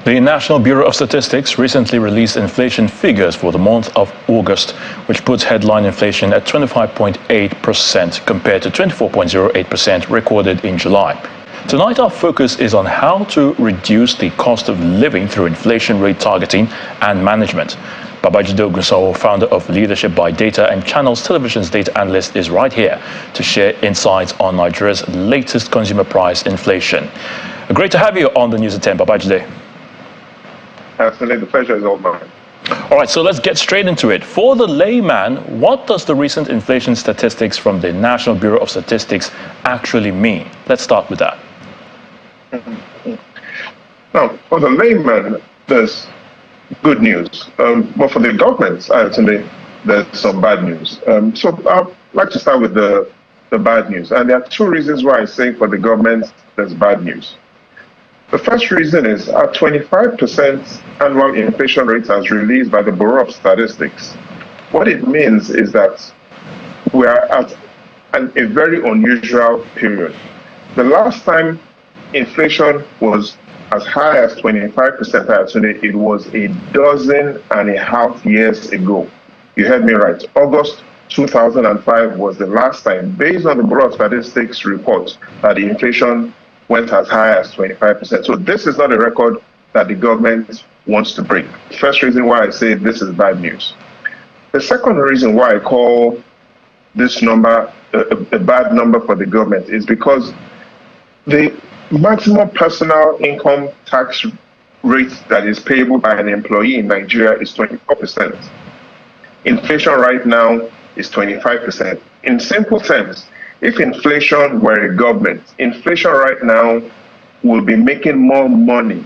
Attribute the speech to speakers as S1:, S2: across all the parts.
S1: The National Bureau of Statistics recently released inflation figures for the month of August, which puts headline inflation at 25.8% compared to 24.08% recorded in July. Tonight, our focus is on how to reduce the cost of living through inflation rate targeting and management. Babajide Ogunsawo, founder of Leadership by Data and Channels Television's data analyst, is right here to share insights on Nigeria's latest consumer price inflation. Great to have you on the News at 10, Babajide.
S2: Absolutely, the pleasure is all mine.
S1: All right, so let's get straight into it. For the layman, what does the recent inflation statistics from the National Bureau of Statistics actually mean? Let's start with that.
S2: Now, for the layman, there's good news. But for the government, actually, there's some bad news. So I'd like to start with the bad news. And there are two reasons why I say for the government, there's bad news. The first reason is our 25% annual inflation rate as released by the Bureau of Statistics. What it means is that we are at a very unusual period. The last time inflation was as high as 25% actually, it was 12.5 years ago. You heard me right. August 2005 was the last time, based on the Bureau of Statistics report, that the inflation went as high as 25%. So this is not a record that the government wants to break. First reason why I say this is bad news. The second reason why I call this number a bad number for the government is because the maximum personal income tax rate that is payable by an employee in Nigeria is 24%. Inflation right now is 25%. In simple terms, if inflation were a government, inflation right now will be making more money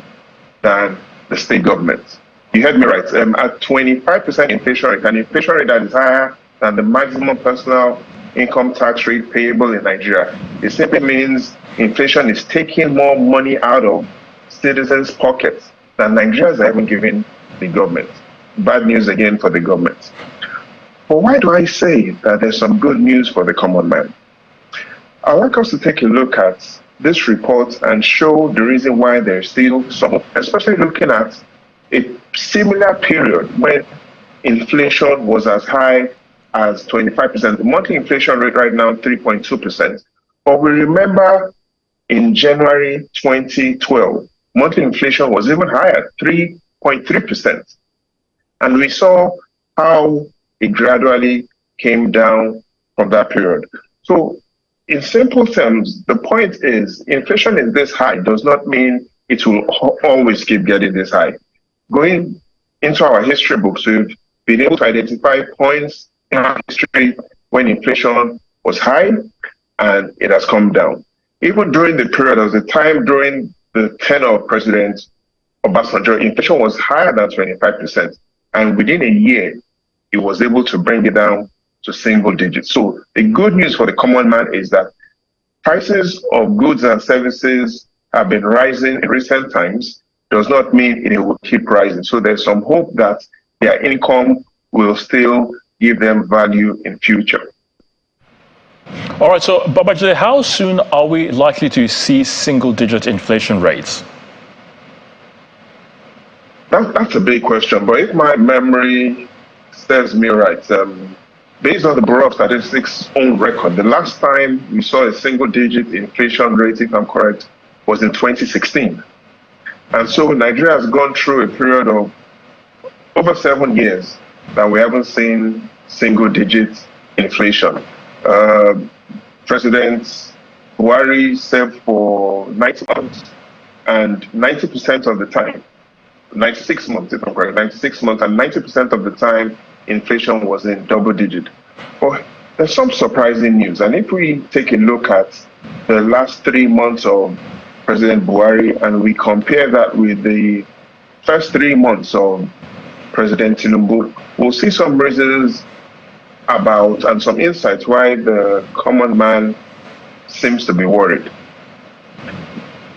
S2: than the state government. You heard me right. At 25% inflation rate, an inflation rate that is higher than the maximum personal income tax rate payable in Nigeria, it simply means inflation is taking more money out of citizens' pockets than Nigerians are even giving the government. Bad news again for the government. But why do I say that there's some good news for the common man? I'd like us to take a look at this report and show the reason why there's still some, especially looking at a similar period when inflation was as high as 25%. The monthly inflation rate right now, 3.2%. But we remember in January 2012, monthly inflation was even higher, 3.3%. And we saw how it gradually came down from that period. So in simple terms, the point is inflation is this high does not mean it will always keep getting this high. Going into our history books, we've been able to identify points in our history when inflation was high and it has come down. Even during the period, there was a time during the tenure of President Obasanjo, inflation was higher than 25%. And within a year, he was able to bring it down to single digits. So the good news for the common man is that prices of goods and services have been rising in recent times, does not mean it will keep rising. So there's some hope that their income will still give them value in future.
S1: All right, so Babajide, how soon are we likely to see single-digit inflation rates?
S2: That's a big question, but if my memory serves me right, based on the Bureau of Statistics' own record, the last time we saw a single-digit inflation rate, if I'm correct, was in 2016. And so Nigeria has gone through a period of over 7 years that we haven't seen single-digit inflation. President Buhari served for 90 months, and 90% of the time, 96 months if I'm correct, 96 months, and 90% of the time, inflation was in double digit. But there's some surprising news. And if we take a look at the last 3 months of President Buhari and we compare that with the first 3 months of President Tinubu, we'll see some reasons about and some insights why the common man seems to be worried.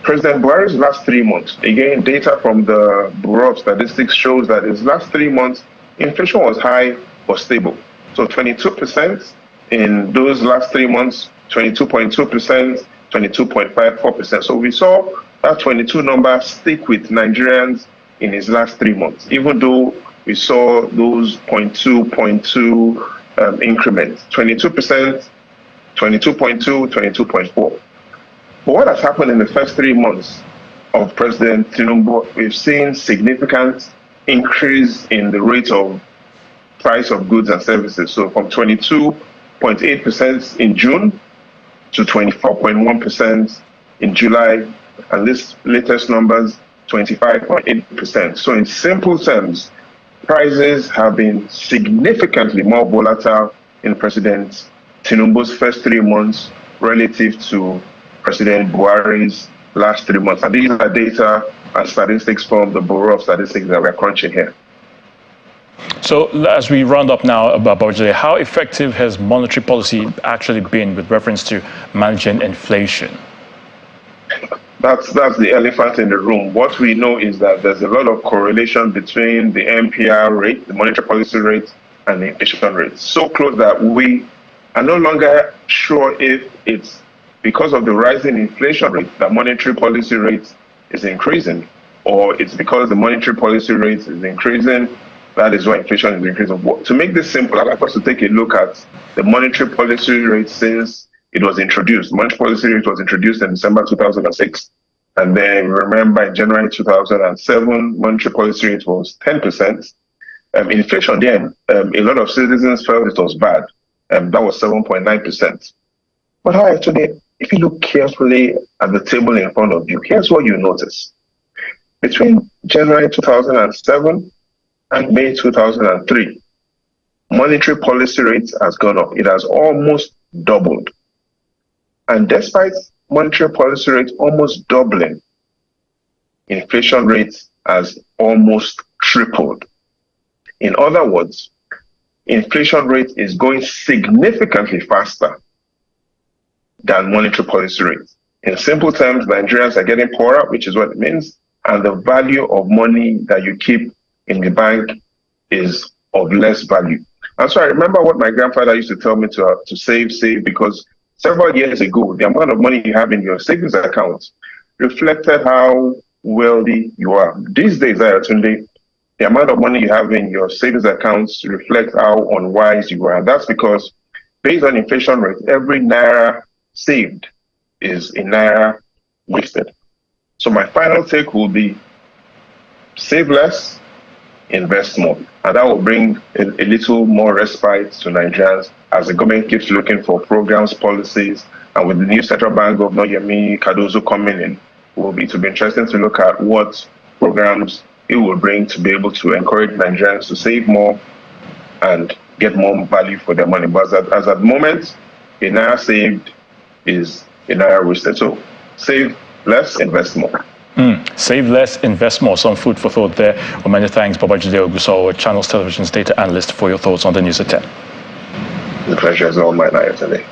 S2: President Buhari's last 3 months, again, data from the Bureau of Statistics shows that his last 3 months, inflation was high but stable. So 22% in those last 3 months, 22.2%, 22.54%. So we saw that 22 number stick with Nigerians in his last 3 months, even though we saw those 0.2 increments, 22%, 22.2, 22.4. But what has happened in the first 3 months of President Tinubu, we've seen significant increase in the rate of price of goods and services. So from 22.8% in June to 24.1% in July, and this latest numbers, 25.8%. So in simple terms, prices have been significantly more volatile in President Tinubu's first 3 months relative to President Buhari's last 3 months. And these are data and statistics from the Bureau of Statistics that we're crunching here.
S1: So as we round up now about budget, how effective has monetary policy actually been with reference to managing inflation?
S2: That's the elephant in the room. What we know is that there's a lot of correlation between the MPR rate, the monetary policy rate, and the inflation rate. So close that we are no longer sure if it's because of the rising inflation rate that monetary policy rate is increasing, or it's because the monetary policy rate is increasing, that is why inflation is increasing. To make this simple, I'd like us to take a look at the monetary policy rate since it was introduced. The monetary policy rate was introduced in December 2006. And then remember in January 2007, monetary policy rate was 10%. Inflation then, a lot of citizens felt it was bad. That was 7.9%. But actually, if you look carefully at the table in front of you, here's what you notice. Between January 2007 and May 2003, monetary policy rate has gone up. It has almost doubled. And despite monetary policy rate almost doubling, inflation rate has almost tripled. In other words, inflation rate is going significantly faster than monetary policy rate. In simple terms, Nigerians are getting poorer, which is what it means, and the value of money that you keep in the bank is of less value. And so I remember what my grandfather used to tell me to save, because several years ago, the amount of money you have in your savings account reflected how wealthy you are. These days, the amount of money you have in your savings accounts reflects how unwise you are. And that's because based on inflation rate, every naira saved is a naira wasted. So my final take will be save less, invest more. And that will bring a little more respite to Nigerians as the government keeps looking for programs, policies, and with the new central bank governor Yemi Cardozo coming in, it will be interesting to look at what programs it will bring to be able to encourage Nigerians to save more and get more value for their money. But as at the moment, a naira saved is a naira wasted. So save less, invest more.
S1: Save less, invest more. Some food for thought there. Well, many thanks, Babajide Ogunsanya, Channels Television's data analyst, for your thoughts on the news at 10.
S2: The pleasure is all mine today.